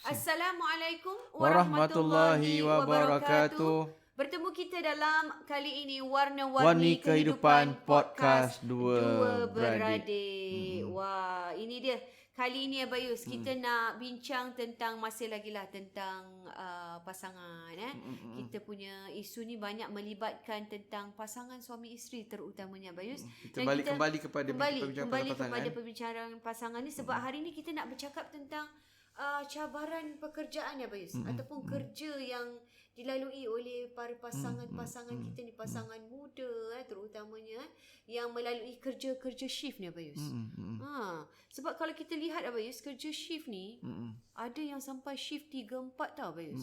Assalamualaikum warahmatullahi warahmatullahi wabarakatuh. wabarakatuh. Bertemu kita dalam kali ini Warni Warna-Warni Kehidupan Kehidupan Podcast Podcast Dua Beradik. Beradik. Wah, ini dia. Kali ini Abayus, kita nak bincang tentang masih lagi lah tentang pasangan. Kita punya isu ni banyak melibatkan tentang pasangan suami isteri terutamanya Abayus. Kita balik kembali kepada kembali pasangan. kepada perbincangan pasangan ni sebab hari ni kita nak bercakap tentang cabaran pekerjaan ya Bayus ataupun kerja yang dilalui oleh para pasangan-pasangan kita ni, pasangan muda terutamanya yang melalui kerja-kerja shift ni Bayus. Sebab kalau kita lihat Bayus, kerja shift ni ada yang sampai shift 3-4 tau Bayus.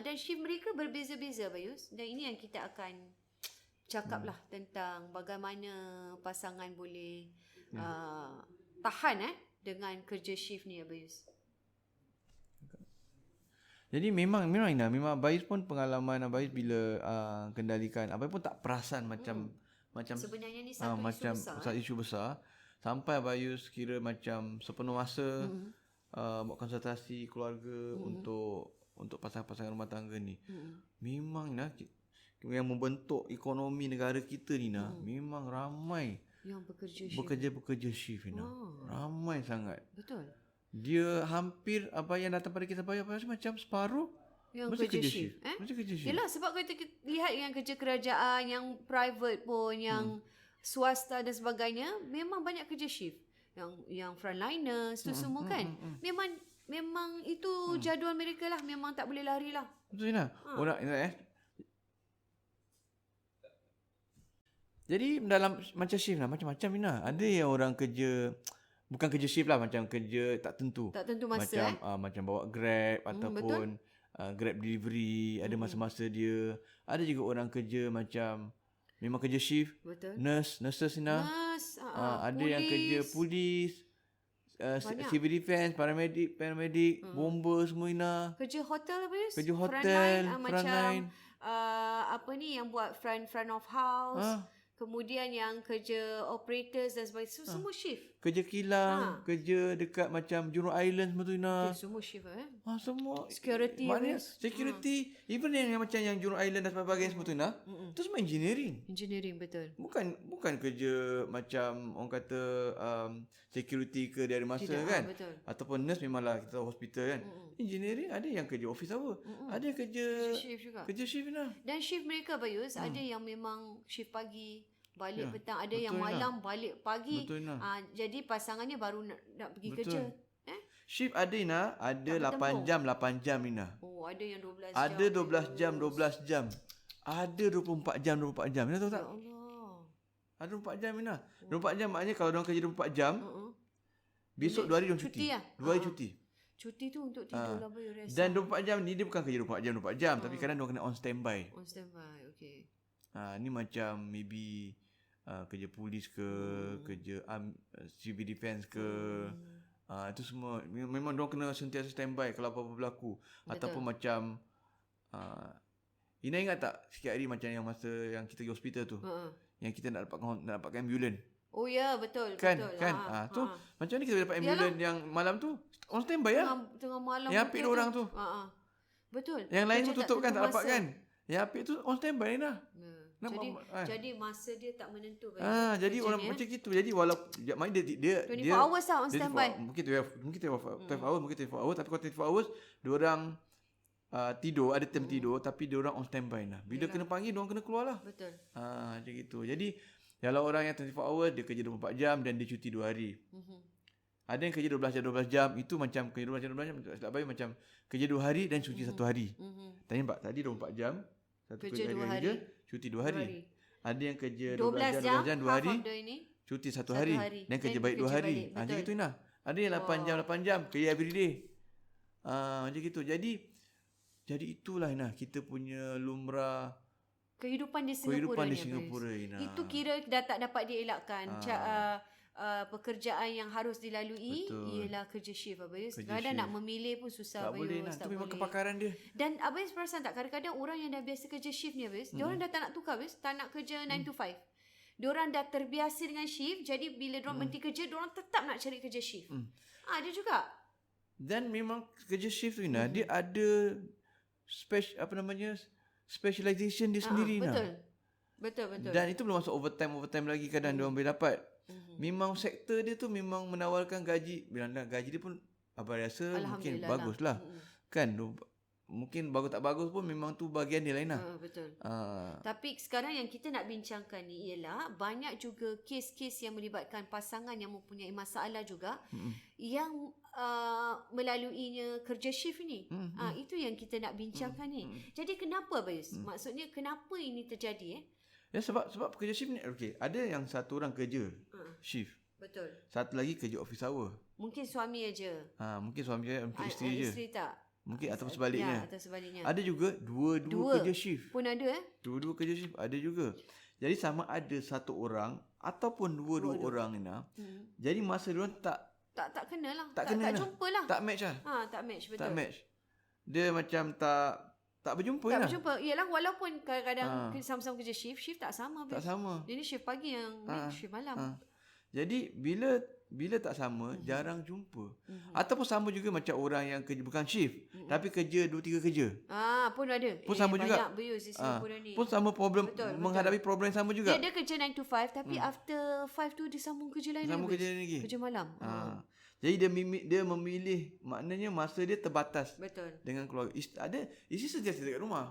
Dan shift mereka berbeza-beza Bayus, dan ini yang kita akan cakap lah tentang bagaimana pasangan boleh tahan dengan kerja shift ni Bayus. Jadi memang Bayus pun pengalaman Bayus bila kendalikan Bayus pun tak perasan macam sebenarnya ni satu isu besar sampai Bayus kira macam sepenuh masa buat konsultasi keluarga untuk pasangan-pasangan rumah tangga ni. Memang yang membentuk ekonomi negara kita ni memang ramai yang bekerja shift ni. Ramai sangat. Betul. Dia hampir apa yang datang pada kita bayar macam separuh yang kerja shift. Mesti kerja shift. Yelah, sebab kita lihat yang kerja kerajaan, yang private pun, yang swasta dan sebagainya, memang banyak kerja shift. Yang frontliners tu semua kan. Memang itu jadual mereka lah, memang tak boleh lari lah. Betul lah. Orang Jadi dalam macam shift lah, macam-macam Ina. Ada yang orang kerja bukan kerja shift lah, macam kerja tak tentu. Tak tentu masa. Macam bawa Grab ataupun Grab delivery, ada masa-masa dia. Ada juga orang kerja macam memang kerja shift. Betul. Nurses Ina. Ada yang kerja polis, civil defense, paramedic, bomber semua Ina. Kerja hotel apa ya? Kerja hotel, frontline. Apa ni yang buat front of house. Kemudian yang kerja operators dan sebagainya. Semua shift. Kerja kilang, kerja dekat macam Jurong Island semua tu Ina. Semua shift semua. Security. Maknanya security. Even yang macam yang Jurong Island dan sebagainya semua tu Ina. Itu semua engineering. Engineering, betul. Bukan kerja macam orang kata security ke dari masa. Tidak, kan. Betul. Ataupun nurse memanglah kita hospital kan. Engineering ada yang kerja office hour. Ada yang kerja shift juga. Kerja shift Ina. Dan shift mereka Bayus, ada yang memang shift pagi, balik petang, ada yang malam balik pagi. Jadi pasangannya baru nak pergi kerja. Shift ada Ina, ada 8 jam Ina. Ada yang 12 jam. Ada 12 jam. Ada 24 jam. Ina tahu tak? Ya Allah. Ada 24 jam Ina. 24 jam maknanya kalau orang kerja 24 jam, besok 2 hari dia cuti. 2 hari cuti. Cuti tu untuk tidur lah bayu rest. Dan 24 jam ni dia bukan kerja 24 jam, tapi kadang dia kena on standby. Okey. Ni macam maybe kerja polis ke, kerja civil defense ke. Itu semua memang dia kena sentiasa standby kalau apa-apa berlaku. Betul. Ataupun macam Ina ingat tak sikit hari macam yang masa yang kita pergi hospital tu, yang kita nak dapatkan ambulans. Oh ya, betul. Kan. Tu macam ni kita dapat ambulans yang malam tu on standby tengah malam. Yang apik orang tu. Betul. Yang lain tu tutup kan, tak dapat kan. Yang apik tu on standby Ina. Jadi masa dia tak menentu kan. Jadi orang macam gitu. Jadi walaupun maknanya dia 24 hours on standby. Mungkin 12 hours, mungkin 24 hours, tapi kalau 24 hours dia orang tidur, ada time tidur, tapi dia orang on standby lah. Bila kena panggil dia orang kena keluar lah. Betul. Macam gitu. Jadi kalau orang yang 24 hours dia kerja 24 jam dan dia cuti 2 hari. Ada yang kerja 12 jam, itu macam kerja 12 jam tak baik, macam kerja 2 hari dan cuti 1 hari. Tadi nampak tadi 24 jam, satu kerja 2 hari, cuti 2 hari. Ada yang kerja 12 jam 2 hari, cuti 1 hari dan kerja balik 2 hari. Macam gitu Ina. Ada yang 8 jam kerja everyday. Macam gitu. Jadi itulah Ina, kita punya lumrah kehidupan di Singapura Ina. Itu kira dah tak dapat dielakkan. Pekerjaan yang harus dilalui ialah kerja shift Abayus. Kadang-kadang nak memilih pun susah Abayus. Itu memang kepakaran dia. Dan Abayus perasan tak, kadang-kadang orang yang dah biasa kerja shift ni Abayus, diorang dah tak nak tukar Abayus, tak nak kerja 9 to 5. Diorang dah terbiasa dengan shift, jadi bila diorang berhenti kerja, diorang tetap nak cari kerja shift. Ada juga. Dan memang kerja shift tu Ina, dia ada specialization dia sendiri Ina. Betul. Dan itu belum masuk overtime lagi kadang dia orang boleh dapat. Memang sektor dia tu memang menawarkan gaji, gaji dia pun abang rasa mungkin baguslah. Kan mungkin bagus tak bagus pun memang tu bahagian dia lain lah. Betul. Tapi sekarang yang kita nak bincangkan ni ialah banyak juga kes-kes yang melibatkan pasangan yang mempunyai masalah juga yang melaluinya kerja shift ni. Itu yang kita nak bincangkan ni. Jadi kenapa Bayus? Maksudnya kenapa ini terjadi Ya sebab kerja shift ni ada yang satu orang kerja shift. Betul. Satu lagi kerja office hour. Mungkin suami aja. Mungkin suami aja, mungkin isteri je. Isteri tak? Mungkin ataupun sebaliknya. Atau sebaliknya. Ada juga dua kerja shift. Pun ada Dua kerja shift ada juga. Jadi sama ada satu orang ataupun dua orang Ina. Jadi masa diorang tak kena lah. Tak jumpa lah. Tak match lah. Tak match, betul. Tak match. Dia macam tak berjumpa tak lah. berjumpa. Yalah, walaupun kadang-kadang sama-sama kerja shift tak sama. Tak sama. Dia ni shift pagi, yang shift malam. Jadi bila tak sama, jarang jumpa. Ataupun sama juga macam orang yang kerja bukan shift, tapi kerja 2-3 kerja. Pun ada. Pun sama juga. Banyak Bayus di Singapura ni. Pun sama problem, menghadapi problem yang sama juga. Dia kerja 9 to 5, tapi after 5 tu dia sambung kerja lain. Sambung kerja lain lagi. Kerja malam. Jadi dia memilih, maknanya masa dia terbatas. Betul. Dengan keluarga. Isteri sentiasa dekat rumah.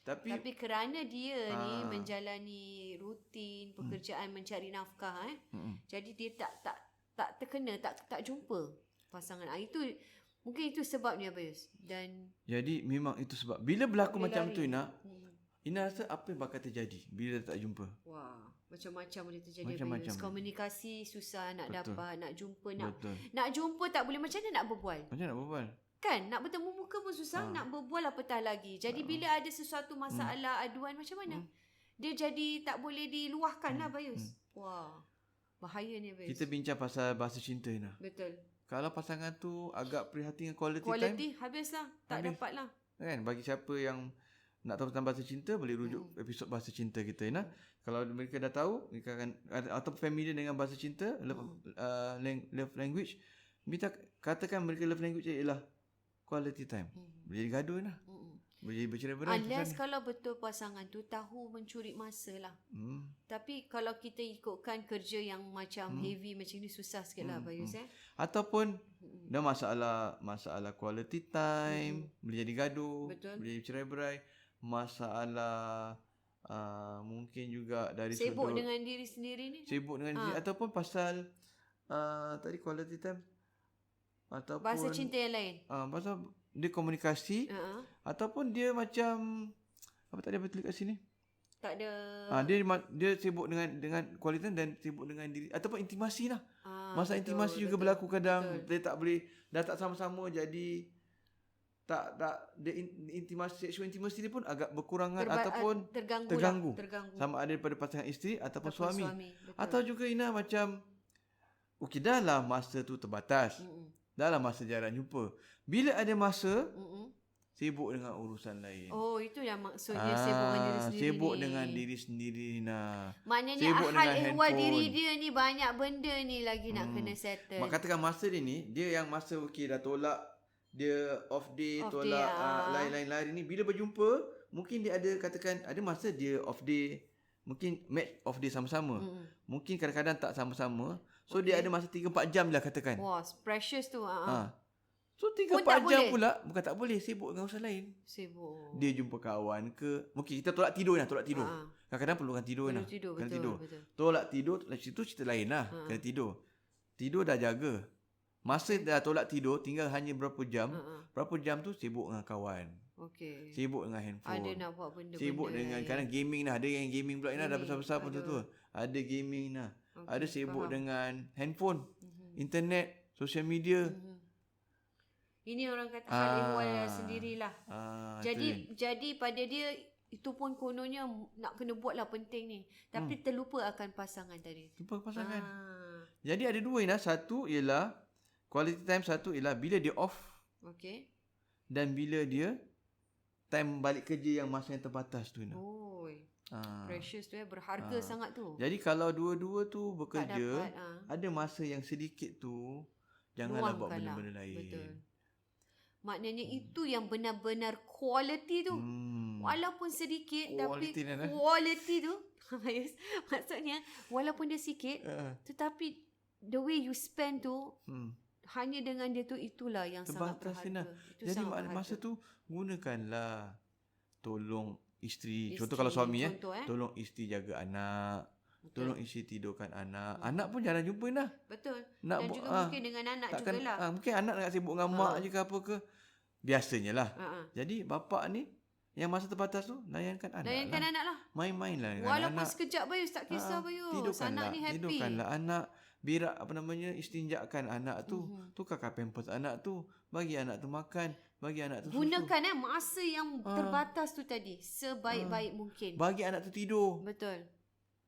Tapi kerana dia ni menjalani rutin pekerjaan mencari nafkah jadi dia tak terkena, tak jumpa pasangan. Itu mungkin itu sebabnya Bayus. Dan jadi memang itu sebab bila berlaku macam tu Ina rasa apa yang bakal terjadi bila tak jumpa? Wah, macam-macam boleh terjadi Bayus. Komunikasi susah nak dapat, nak jumpa, nak jumpa tak boleh. Macam mana nak berbual? Kan nak bertemu muka pun susah, nak berbual apatah lagi. Jadi bila ada sesuatu masalah, aduan macam mana? Dia jadi tak boleh diluahkan lah Bayus. Wah, bahaya ni Bayus. Kita bincang pasal bahasa cinta Ina. Betul. Kalau pasangan tu agak prihatin dengan quality time, habislah. Tak dapat lah. Kan bagi siapa yang nak tahu tentang bahasa cinta, boleh rujuk episod bahasa cinta kita Ina. Kalau mereka dah tahu, mereka akan atau familiar dengan bahasa cinta, love language, kita katakan mereka love language ialah quality time. Boleh jadi gaduh lah. Boleh jadi bercerai-berai. Unless kalau betul pasangan tu tahu mencuri masa lah. Tapi kalau kita ikutkan kerja yang macam heavy macam ni, susah sikit lah Bayus. Ataupun dah masalah quality time, boleh jadi gaduh. Betul. Boleh jadi bercerai-berai. Masalah mungkin juga dari sibuk sudut dengan diri sendiri ni. Sibuk dengan diri, ataupun pasal tadi quality time, ataupun bahasa cinta yang lain. Pasal dia komunikasi, ataupun dia macam apa tadi apa tulis kat sini? Tak ada. Dia sibuk dengan quality time dan sibuk dengan diri, ataupun intimasi lah. Masa intimasi juga berlaku kadang. Dia tak boleh, dah tak sama-sama, jadi tak dia sexual intimacy dia pun agak berkurangan ataupun terganggu. Sama ada daripada pasangan isteri ataupun suami. Atau juga Ina macam dah lah masa tu terbatas. Dah lah masa jarang jumpa. Bila ada masa, sibuk dengan urusan lain. Oh, itu yang maksudnya sibuk dengan diri sendiri. Sibuk dengan diri sendiri Maknanya sibuk hal ehwal diri dia ni banyak benda ni lagi nak kena settle. Katakan masa dia ni, dia yang masa dah tolak, dia off day, tolak lain-lain ni, bila berjumpa mungkin dia ada, katakan ada masa dia off day, mungkin match off day sama-sama. Mungkin kadang-kadang tak sama-sama. So dia ada masa 3-4 jam lah katakan. Wah, precious tu. So 3-4 jam pula, bukan tak boleh, sibuk dengan urusan lain. Sibuk. Dia jumpa kawan ke, mungkin kita tolak tidur. Kadang-kadang perlukan tidur. Kena tidur. Tolak tidur, situ cerita lain lah. Kena tidur. Tidur dah jaga. Masa dah tolak tidur, tinggal hanya berapa jam. Berapa jam tu sibuk dengan kawan. Okey. Sibuk dengan handphone. Ada nak buat benda-benda. Sibuk dengan kadang gaming lah. Ada yang gaming pula dah besar-besar pun tu. Ada gaming lah. Ada sibuk dengan handphone, internet, social media. Ini orang kata hal ehwal sendirilah. Jadi pada dia itu pun kononnya nak kena buat lah, penting ni. Tapi terlupa akan pasangan tadi. Lupa pasangan. Jadi ada dua Ina. Satu ialah quality time, satu ialah bila dia off. Okey. Dan bila dia time balik kerja yang masa yang terbatas tu Ina. Precious tu berharga sangat tu. Jadi kalau dua-dua tu bekerja, ada masa yang sedikit tu janganlah buat benda-benda lain. Betul. Maknanya itu yang benar-benar quality tu. Walaupun sedikit tapi Quality ni, quality tu Bayus, maksudnya walaupun dia sikit tetapi the way you spend tu hanya dengan dia tu, itulah yang sangat terbatas ni berharga. Itu Jadi sangat masa berharga. tu gunakanlah, tolong isteri. Contoh kalau suami contoh, tolong isteri jaga anak. Betul. Tolong isteri tidurkan anak. Anak pun jangan jumpa dah. Betul. Nak Dan juga mungkin dengan anak takkan, jugalah. mungkin anak nak sibuk dengan mak je ke apa ke. Biasanya lah. Jadi bapak ni yang masa terbatas tu layankan anak. Layankan anak lah. Main-mainlah dengan Walaupun anak. sekejap Bayus, tak kisah Bayus. Anak ni happy. Tidurkanlah anak. Birak istinjakkan anak tu. Tukarkan pampers anak tu. Bagi anak tu makan. Bagi anak tu susu. Gunakan masa yang terbatas tu tadi sebaik-baik mungkin. Bagi anak tu tidur. Betul.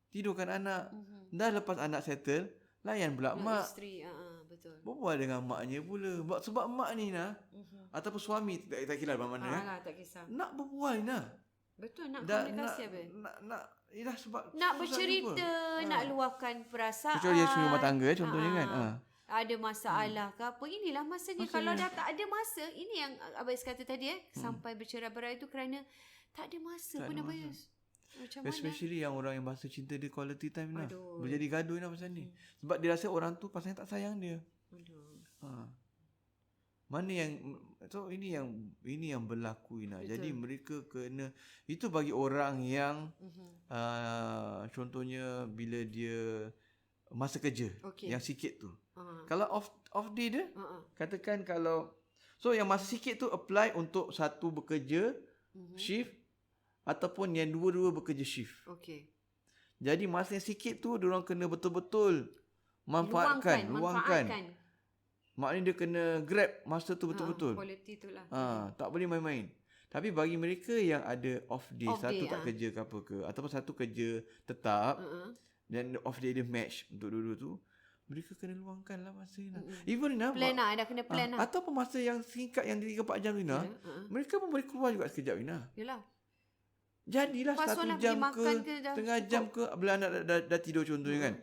Tidurkan anak. Dah lepas anak settle, layan pula mak. Isteri, betul. Berbual dengan maknya pula. Sebab mak ni ataupun suami, tak kira mana tak kisah. nak berbual Betul, nak komunikasi apa? Dah sebab Nak bercerita, nak luahkan perasaan. Kecuali dia rumah tangga contohnya kan. Ada masalah ke apa, inilah masanya. Kalau dah tak ada masa, ini yang Abayus kata tadi sampai bercerai-berai itu kerana tak ada masa pun Abayus. Macam mana? Especially yang orang yang bahasa cinta dia quality time berjadi gaduh pasal ni. Sebab dia rasa orang tu pasal tak sayang dia. Mana yang ini yang berlaku Jadi mereka kena, itu bagi orang yang contohnya bila dia masa kerja yang sikit tu. Kalau off day dia katakan kalau yang masa sikit tu apply untuk satu bekerja shift ataupun yang dua-dua bekerja shift. Jadi masa yang sikit tu diorang kena betul-betul luangkan. Maknanya dia kena grab masa tu betul-betul. Quality tu lah. Tak boleh main-main. Tapi bagi mereka yang ada off day, satu tak kerja ke apa ke, ataupun satu kerja tetap, dan off day dia match untuk dua-dua tu, mereka kena luangkan lah masa ni. Even plan dah kena plan lah. Ataupun masa yang singkat yang 3-4 jam ni mereka pun boleh keluar juga sekejap ni. Yalah. Jadilah 1 jam ke setengah jam ke bila anak dah tidur contohnya kan.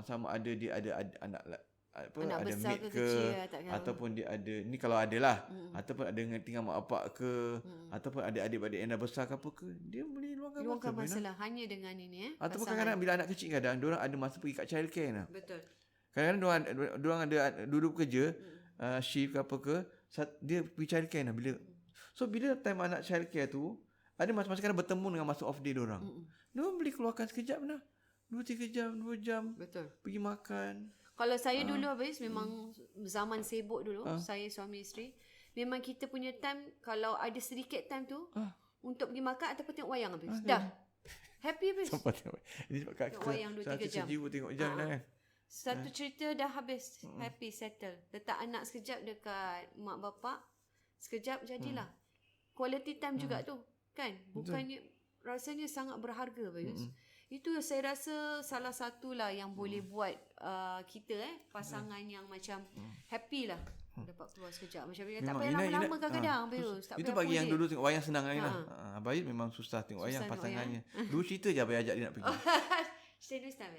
Sama ada dia ada anak anak ada besar maid ke kecil ataupun dia ada ni kalau ada lah ataupun ada dengan tinggal mak bapak ke ataupun ada adik-adik yang dah besar ke apa ke, dia boleh luangkan masa lah hanya dengan ini ataupun kadang-kadang bila anak kecil diorang ada masa pergi kat childcare betul. Kadang-kadang diorang ada duduk kerja shift ke apa ke, dia pergi childcare bila time anak childcare tu ada masa-masa kadang bertemu dengan masa off day diorang boleh keluarkan sekejap 2-3 jam 2 jam betul pergi makan. Kalau saya dulu habis memang zaman sibuk dulu, saya suami isteri, memang kita punya time kalau ada sedikit time tu untuk pergi makan ataupun tengok wayang habis. Dah. Happy habis. Ini sebab kat kita wayang 2-3 jam. Sejiwa tengok jam kan. Satu cerita dah habis. Happy settle. Letak anak sekejap dekat mak bapak, sekejap jadilah. Quality time juga tu, kan? Bukannya rasanya sangat berharga habis. Itu saya rasa salah satulah yang boleh buat kita pasangan yang macam happy lah dapat keluar sekejap. Macam tak payah lama-lama kadang-kadang itu bagi yang dulu tengok wayang senang kan. Abayus memang susah tengok wayang pasangannya. Dua cerita je Abayus ajak dia nak pergi. Cerita Ustaz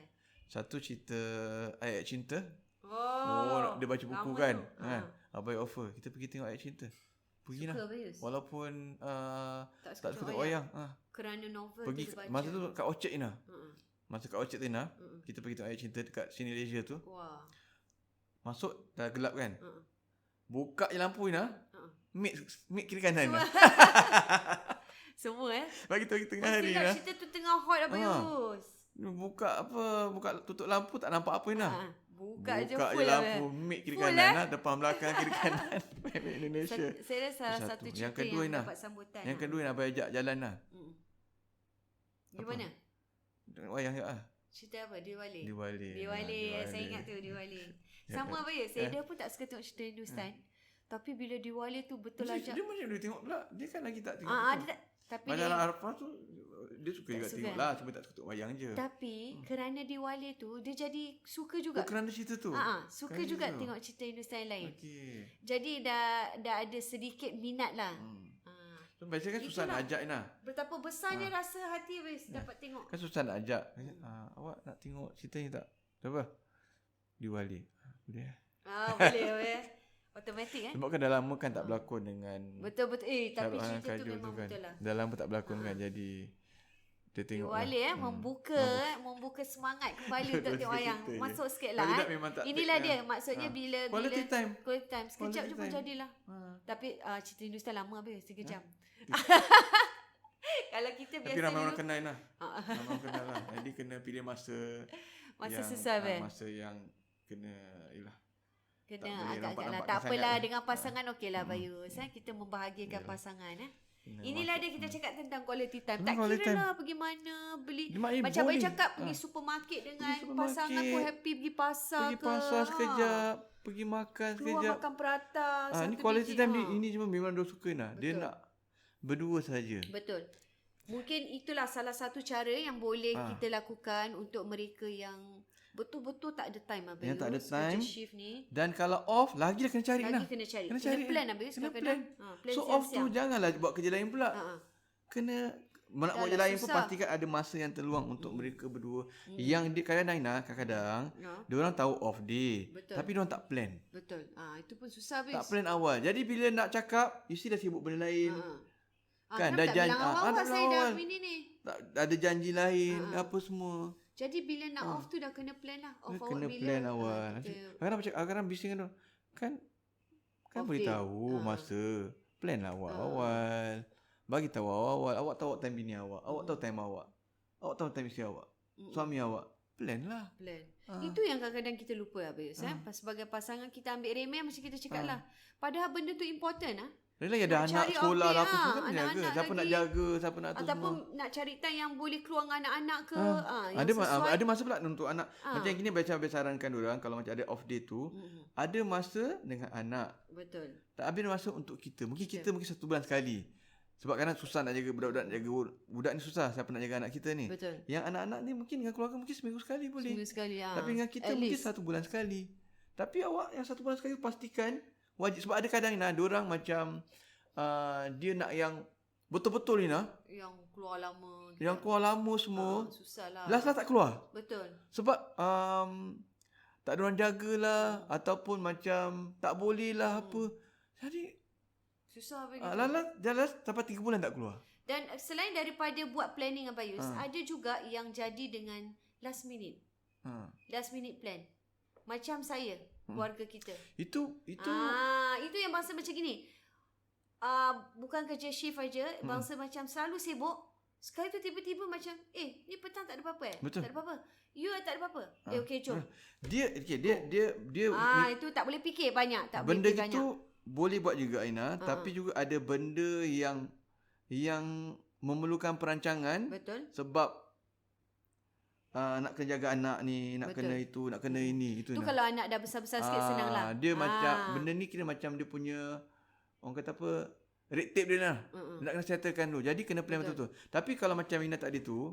satu cerita ayat cinta. Dia baca buku lama kan. Abayus offer kita pergi tengok ayat cinta. Pergilah. Walaupun tak suka tengok wayang. Kerana novel pergi tu baca. masa tu kat Orchard ni masa kat Orchard tu kita pergi tengok ayat cinta dekat Sini Leisure tu. Masuk dah gelap kan. Buka je lampu ni mid kiri kanan ni. Semua bagi tu tengah hari ni. Cerita tu tengah hot Abayus. Buka tutup lampu tak nampak apa ni. Buka je lampu mid kiri kanan depan belakang kiri kanan. Indonesia. Saya rasa salah satu cerita yang kedua dapat sambutan. Yang kedua nak ajak jalan lah. Gimana? Wayang ya. Cerita apa? Diwali. Saya ingat tu Diwali. Sama Abayus. Saya dia pun tak suka tengok cerita Hindustan. Tapi bila Diwali tu betul ajak. Dia macam dia tengok pula. Dia kan lagi tak tengok. Tapi Macam Arafah tu dia suka juga tengok lah. Cuma tak suka tengok wayang je. Tapi kerana Diwali tu dia jadi suka juga. Kerana cerita tu. Suka juga tengok cerita Hindustan lain. Jadi dah ada sedikit minat lah. So, biasanya kan susah nak ajak ni. Betapa besarnya rasa hati dapat tengok. Kan susah nak ajak. Awak nak tengok cerita ni tak? Apa? Diwali. Boleh. Boleh. Automatik Sebab kan dah lama kan tak berlakon dengan Betul-betul. Tapi Syarul cerita tu Kajol memang kan. betul lah. Dah lama tak berlakon kan, jadi dia tengok lah. Wali membuka semangat kembali untuk tengok wayang. Cerita je. Masuk sikit Kalau lah. tidak memang tak Inilah take dia. lah. Maksudnya bila Quality time. Quality time. Sekejap Quality je pun time. jadilah. Tapi cerita Hindustan lama habis 3 jam. Kalau kita Tapi biasa ramai orang dulu kenal lah. Ramai orang kenal lah. Jadi kena pilih masa masa yang, sesuai kan. masa yang kena ialah. Kena tak boleh agak-agak lah. nampak-nampak Tak apalah sangat. dengan pasangan okeylah Bayus. Kita membahagiakan pasangan. Kena Inilah masuk. dia kita cakap tentang quality time. Memang Tak quality kira time. lah pergi mana beli. Dia maknanya Macam Bayus boleh. cakap pergi supermarket dengan supermarket. pasangan pun happy pergi pasar Pergi ke. pasar sekejap, pergi makan Keluar sekejap. makan prata. Ni satu quality biji, time ini cuma memang dia suka nah. Dia Betul. nak berdua saja. Betul. Mungkin itulah salah satu cara yang boleh kita lakukan untuk mereka yang betul-betul tak ada time Abang. Yang tak ada Yus, time. kerja shift ni. Dan kalau off lagi dah kena cari Lagi lah. kena cari. Kena Kena cari plan lah. Abang. Kena plan. Plan So off tu siang-siang. janganlah buat kerja lain pula. Kena nak buat kerja lain pun susah. pastikan ada masa yang terluang untuk mereka berdua. Yang dia kadang-kadang dia orang tahu off day. Betul. Tapi dia orang tak plan. Betul. Itu pun susah Abang. Tak plan awal. Jadi bila nak cakap, you see dah sibuk benda lain. Kan dah janji janji awal saya dah awal. ini ni. Tak ada janji lain apa semua. Jadi bila nak off tu dah kena plan lah. Off awal Kena bila. plan awal. Kita Kadang-kadang bising kan Off boleh day. tahu masa. Plan lah awal-awal. Bagi tahu awal-awal. Awak tahu time bini awak. Awak tahu time awak. Awak tahu time isteri awak. Suami awak. Plan lah. plan. Itu yang kadang-kadang kita lupa Abis. Sebagai pasangan kita ambil remeh macam kita cakap lah. Padahal benda tu important lah. Lagi ada Nak anak cari sekolah lah apa update, semua kan jaga. anak-anak Siapa nak lagi. jaga, siapa nak tu Ataupun semua. nak cari time yang boleh keluar dengan anak-anak ke. Yang Ada sesuai. ada masa pula untuk anak. Macam yang gini biasa sarankan orang kalau macam ada off day tu, ada masa dengan anak. Betul. Tak ada masa untuk kita. Mungkin kita mungkin 1 bulan sekali. Sebab kadang susah nak jaga budak-budak, jaga budak ni susah siapa nak jaga anak kita ni. Betul. Yang anak-anak ni mungkin dengan keluarga mungkin seminggu sekali boleh. Seminggu sekali. Tapi dengan kita At mungkin least. 1 bulan sekali. Tapi awak yang 1 bulan sekali pastikan wajib. Sebab ada kadang ni diorang macam dia nak yang betul-betul ni Yang keluar lama. yang keluar lama semua. Susah lah. Last tak keluar. Betul. Sebab tak ada orang jagalah ataupun macam tak boleh lah apa. Jadi Susah begitu. jalan sampai 3 bulan tak keluar. Dan selain daripada buat planning Abayus, ada juga yang jadi dengan last minute. Last minute plan. Macam saya, keluarga kita. Itu Itu yang bangsa macam gini. Bukan kerja shift aja, bangsa macam selalu sibuk. Sekali tu tiba-tiba macam, ni petang tak ada apa-apa Betul. Tak ada apa-apa. You tak ada apa-apa. Okey, jom. Dia Itu tak boleh fikir banyak, tak benda boleh fikir gitu banyak. boleh buat juga Aina, tapi juga ada benda yang memerlukan perancangan. Betul. Sebab nak kena jaga anak ni, nak Betul. kena itu, nak kena ini, itu. Tu kalau anak dah besar-besar sikit senang lah. Dia macam benda ni kira macam dia punya orang kata apa, red tape dia lah. Nak kena settlekan dulu. Jadi kena plan betul-betul. Tapi kalau macam Ina tadi tu,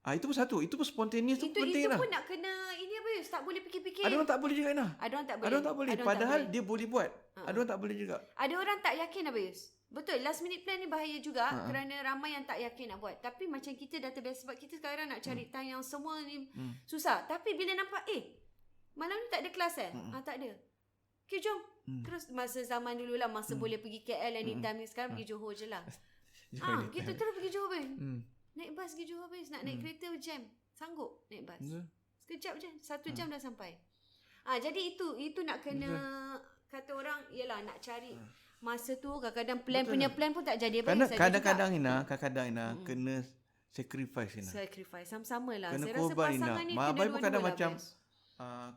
itu pun satu. Itu pun spontaneous tu penting Itu lah. pun nak kena ini apa tak boleh fikir-fikir. Ada orang tak boleh juga Ina. Ada orang tak boleh. Ada orang tak boleh. Ada orang tak Padahal boleh. dia boleh buat. Ada orang tak boleh juga. Ada orang tak yakin Abayus. Betul, last minute plan ni bahaya juga kerana ramai yang tak yakin nak buat. Tapi macam kita dah terbiasa sebab kita sekarang nak cari time yang semua ni susah. Tapi bila nampak malam ni tak ada kelas tak ada. Okay, jom. Terus masa zaman dulu lah, masa boleh pergi KL anytime ni, sekarang pergi Johor je lah. Kita terus pergi Johor pun. Naik bas pergi Johor pun. Nak naik kereta jam. Sanggup naik bas. Sekejap je, 1 jam dah sampai. Jadi itu nak kena kata orang ialah nak cari masa tu. Kadang-kadang plan punya plan pun tak jadi apa. Kadang-kadang Ina kena sacrifice Ina. Sacrifice sama-sama lah. Kena Saya rasa korban pasangan Ina. ni kena Abai pun kadang dua-dua macam lah,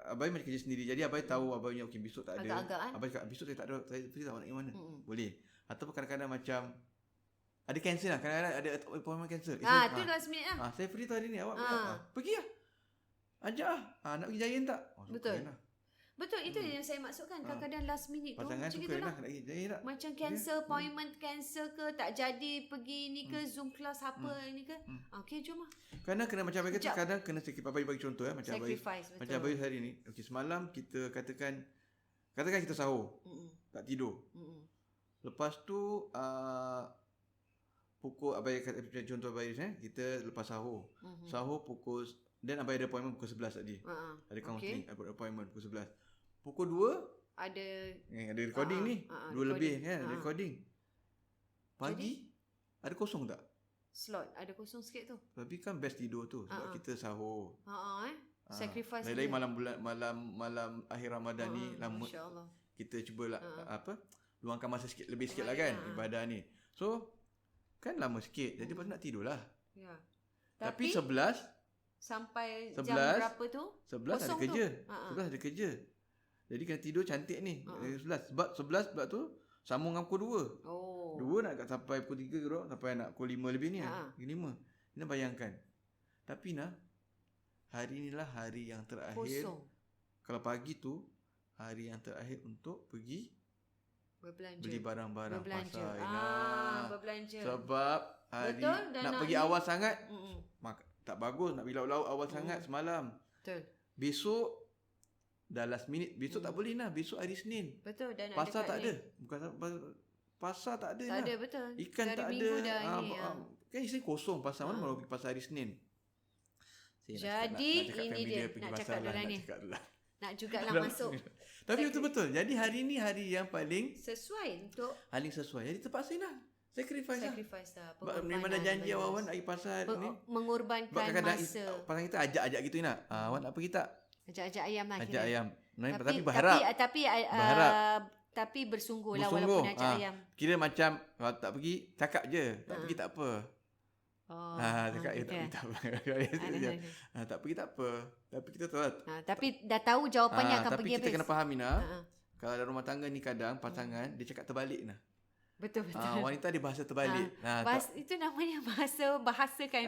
Abai macam kerja sendiri. Jadi Abai tahu Abai punya besok tak ada. Agak-agak, Abai cakap besok saya tak ada. Saya tak nak pergi mana. Boleh. Ataupun kadang-kadang macam ada cancel lah. Kadang-kadang ada appointment cancel. tu last minute lah. Saya free tu hari ni. Awak pergi lah. Ajak lah. Nak pergi Giant tak? Betul. Lah. Betul, itu yang saya maksudkan. Kadang-kadang last minute tu Pasangan macam suka itulah. lah. Nak pergi Giant tak? Macam cancel appointment, cancel ke, tak jadi pergi ni ke, Zoom class apa ni ke. Okay, jom lah. Kadang kena macam Abai kata, kadang kena sacrifice. Bagi contoh macam Abai. Sacrifice, betul. Macam Abai hari ni. Okay, semalam kita katakan kita sahur. Tak tidur. Lepas tu pukul Abai kata contoh Abai kita lepas sahur. Sahur pukul, dan Abai ada appointment pukul 11 tadi. Ada counselling, ada appointment pukul 11. Pukul 2 ada Ada recording ni. 2 lebih kan recording. Pagi ada kosong tak? slot ada kosong sikit tu. Tapi kan best tidur tu sebab kita sahur. Sacrifice Lagi malam akhir Ramadan ni lama. Masya-Allah. Kita cuba luangkan masa sikit lebih sikit lah kan ibadah ni. So kan lama sikit. Jadi lepas tu nak tidur lah. Ya. Tapi 11 sampai 11, jam berapa tu? 11 ada kerja. 11 ada kerja. Jadi kena tidur cantik ni. 11 sebab tu sambung dengan pukul 2. Oh. 2 nak sampai pukul 3 ke sampai nak pukul 5 lebih ni. Pukul 5. Kita bayangkan. Tapi hari inilah hari yang terakhir. Kosong. Kalau pagi tu hari yang terakhir untuk pergi berbelanja. Beli barang-barang berbelanja. pasar. Berbelanja. Sebab hari nak pergi awal sangat. Tak bagus nak pergi laut-laut awal sangat semalam. Betul. Besok dah last minute. Besok tak boleh lah. Besok hari Senin. Betul. Dan pasar tak ada. Bukan pasar tak ada. Tak ada betul. Ikan dari tak minggu ada. Dah kan isi kosong pasar. Mana mau pergi pasar hari Senin. Jadi ini dia nak cakap dulu ni. Nak jugalah masuk. Tapi betul-betul. Jadi hari ni hari yang paling sesuai untuk paling sesuai. Jadi terpaksa lah. Sacrifice lah. Memang dah janji awak nak pergi pasar ni. Mengorbankan masa. Pasal kita ajak-ajak gitu nak. Awak nak pergi tak? Ajak-ajak ayam lah. Ajak ayam. Tapi berharap. Tapi bersungguh lah walaupun ajak ayam. Kira macam kalau tak pergi, cakap je. Tak pergi tak apa. Cakap tak apa. Tak pergi tak apa. Tapi kita tahu. Tapi dah tahu jawapannya akan pergi habis. Tapi kita kena fahami kalau dalam rumah tangga ni kadang pasangan dia cakap terbalik nah. Betul. Wanita dia bahasa terbalik. Itu namanya bahasa kan.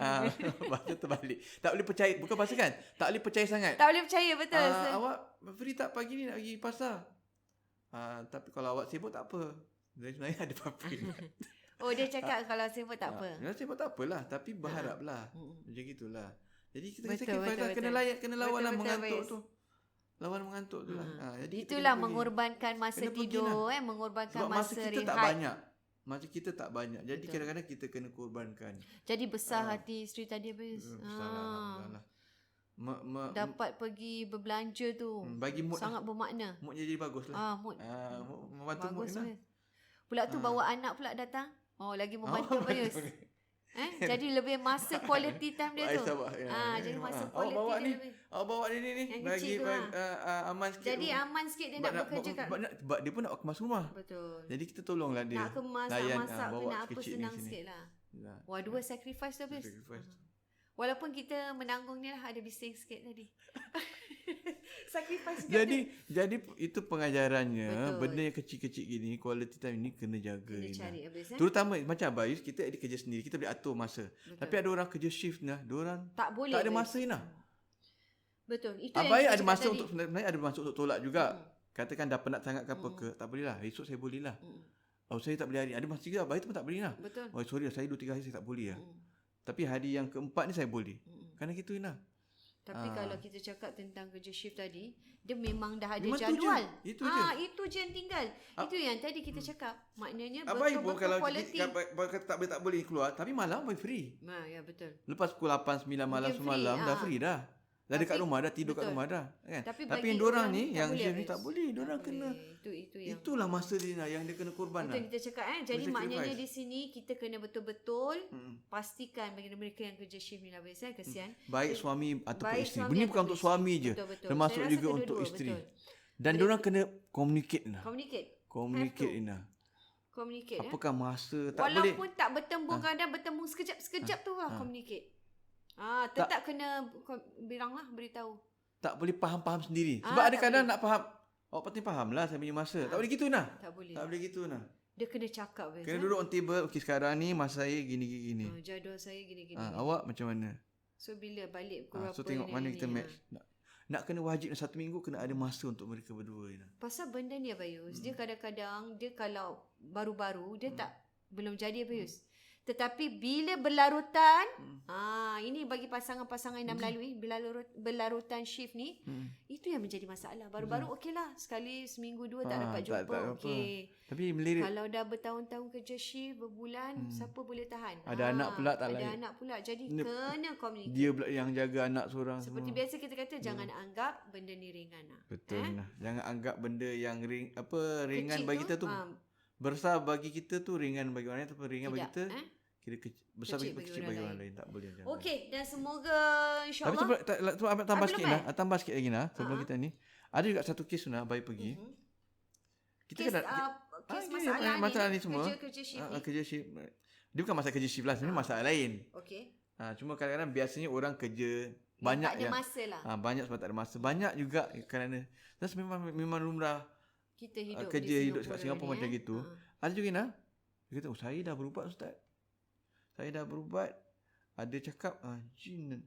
Bahasa terbalik. Tak boleh percaya. Bukan bahasa kan. Tak boleh percaya sangat. Tak boleh percaya betul. Awak free tak pagi ni nak pergi pasar? Tapi kalau awak sibuk tak apa. Dia sebenarnya ada apa-apa. Oh dia cakap kalau sibuk tak apa. Kalau sibuk tak apalah. Tapi berharaplah. Macam gitulah. Jadi kita kena lawan lah mengantuk tu. Lawan mengantuk tu lah. Jadi itulah mengorbankan masa tidur, mengorbankan sebab masa rehat. Sebab masa kita tak banyak. Masa kita tak banyak. Jadi kadang-kadang kita kena korbankan. Jadi besar hati isteri tadi habis. Dapat pergi berbelanja tu. Bagi mood sangat bermakna. Mood jadi bagus lah. Mood. Membantu mood lah. Pula tu bawa anak pula datang. Lagi membantu Bayus. Jadi lebih masa quality time dia tu. Jadi masa quality bawa dia ni. lebih. Bawa dia ni. Bagi aman sikit. Jadi aman sikit dia nak bekerja kat. Sebab dia pun nak kemas rumah. Betul. Jadi kita tolonglah dia. Nak kemas, nak masak, nak apa senang sikit lah. Wah, 2 sacrifice tu habis. Walaupun kita menanggung ni lah, ada bising sikit tadi. Sacrifice jadi itu pengajarannya. Betul. Benda yang kecil-kecil gini, quality time ni kena jaga. Kena cari habis. Terutama macam Abayus, kita ada kerja sendiri, kita boleh atur masa. Betul. Tapi ada orang kerja shift ni, diorang tak boleh. Tak ada masa ni. Betul. Itu Abayus ada masa untuk sebenarnya ada masa untuk tolak juga. Katakan dah penat sangat ke apa ke, tak boleh lah. Esok saya boleh lah. Saya tak boleh hari. Ada masa juga Abayus tu pun tak boleh lah. Betul. Sorry lah, saya 2-3 hari saya tak boleh lah. Tapi hari yang keempat ni saya boleh. Kerana gitu lah. Tapi kalau kita cakap tentang kerja shift tadi, dia memang dah ada jadual. Itu je. Itu je yang tinggal. Itu yang tadi kita cakap. Maknanya betul-betul betul kalau quality. Kalau tak boleh keluar, tapi malam boleh free. Ya betul. Lepas pukul 8 9 malam semalam dah free dah. Dah dekat rumah dah, tidur kat rumah dah kan. Tapi yang diorang ni yang shift ni tak boleh. Diorang kena itulah masa dia yang dia kena korban lah. Itu kita cakap Jadi maknanya di sini kita kena betul-betul pastikan bagi mereka yang kerja shift ni lah kesian. Baik suami ataupun isteri. Ini bukan untuk suami je. Termasuk juga untuk isteri. Dan diorang kena communicate lah. Communicate Ina. Communicate. Apakah masa tak boleh. boleh. Walaupun tak bertembung kadang bertembung sekejap tu lah communicate. Tetap kena beritahu. Tak boleh faham-faham sendiri. Sebab ada kadang nak faham. Awak penting faham lah saya punya masa. Tak boleh gitu nah. Tak boleh gitu nah. Dia kena cakap. Kena duduk on table. Okey sekarang ni masa saya gini. Jadual saya gini. Awak macam mana? So bila balik pukul berapa? So tengok mana kita match. Nak kena wajib 1 minggu kena ada masa untuk mereka berdua. Pasal benda ni Abayus. Dia kadang-kadang dia kalau baru-baru dia belum jadi Abayus. Tetapi bila berlarutan, ini bagi pasangan-pasangan yang melalui berlarutan shift ni, itu yang menjadi masalah. Baru-baru okeylah, sekali seminggu dua tak dapat jumpa. tak apa. Okey. Tapi melirik Kalau dah bertahun-tahun kerja shift, berbulan, siapa boleh tahan? Ada anak pula tak Ada layak. anak pula. Jadi kena communicate. Dia pula yang jaga anak seorang Seperti semua. biasa kita kata, jangan anggap benda ni ringan. Betul nah. Jangan anggap benda yang ringan Kecil bagi kita tu besar bagi kita tu ringan bagi orang lain ataupun ringan bagi kita kira besar Kecil bagi kecil bagi orang lain. Tak boleh jangan. Okey, dan semoga Tapi insyaAllah. tambah sikit lah. Tambah sikit lagi nah sebelum kita ni. Ada juga satu kes nah bayi pergi. Kita kes, kan kes masalah ni semua. Kerja shift ni. Kerja shift. Dia bukan masalah kerja shift lah, sebenarnya masalah lain. Okey. Cuma kadang-kadang biasanya orang kerja banyak tak ada masa lah. Banyak sebab tak ada masa. Banyak juga kerana memang lumrah kita hidup kerja di hidup kat Singapura macam gitu. Ada juga nah. Dia kata, saya dah berubat ustaz. Saya dah berubat. Ada cakap jin.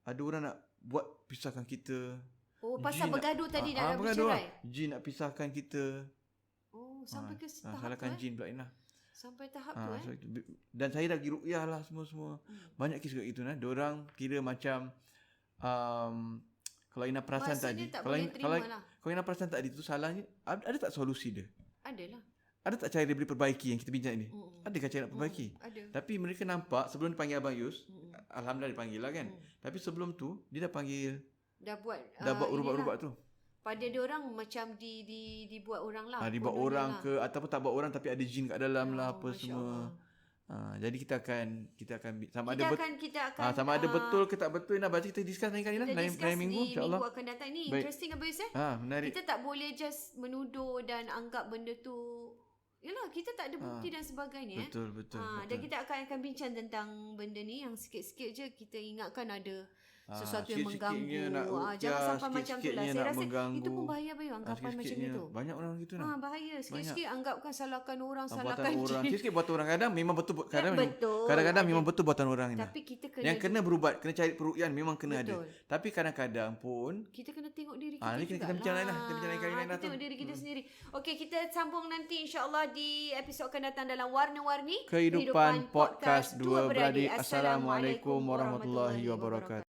Ada orang nak buat pisahkan kita. Pasal bergaduh tadi nak bergaduh bercerai. Jin nak pisahkan kita. Sampai ke tahap salahkan tu jin pula Inah. Sampai tahap tu Dan saya dah pergi ruqyah lah semua. Banyak kes juga gitu nah. Diorang kira macam kalau Inah perasan tadi, kalau Inah perasan tadi tu salahnya ada tak solusi dia? Adalah. Ada tak cara dia boleh perbaiki yang kita bincang ni? Adakah cara nak perbaiki? Ada. Tapi mereka nampak sebelum dipanggil Abang Yus, alhamdulillah dipanggil lah kan. Tapi sebelum tu dia dah panggil, dah buat urubat-urubat tu. Pada dia orang macam dibuat orang lah. Dibuat orang lah. Ataupun tak buat orang tapi ada jin kat dalam lah apa semua. Jadi kita akan sama ada betul ke tak betul nak baca kita discuss lain kali lah lain minggu insya-Allah. Minggu akan datang ni interesting apa Yus menarik. Kita tak boleh just menuduh dan anggap benda tu yalah kita tak ada bukti dan sebagainya. Betul. Dan kita akan bincang tentang benda ni yang sikit-sikit je kita ingatkan ada sesuatu yang mengganggu. Jangan sampai macam tu lah. Saya rasa itu pun bahaya anggapan macam itu. Banyak orang gitu lah. Bahaya. Sikit-sikit anggapkan salahkan orang, salahkan orang. Sikit-sikit buatan orang kadang memang betul. Kadang-kadang memang betul buatan orang ni. Tapi kita kena yang kena berubat, kena cari peruqyah memang kena ada. Tapi kadang-kadang pun kita kena tengok diri kita juga. Kita bincang lain lah. Kita bincang lain kali lain lah. Kita tengok diri kita sendiri. Okey, kita sambung nanti insya-Allah di episod akan datang dalam Warna-Warni Kehidupan Podcast Dua Beradik. Assalamualaikum warahmatullahi wabarakatuh.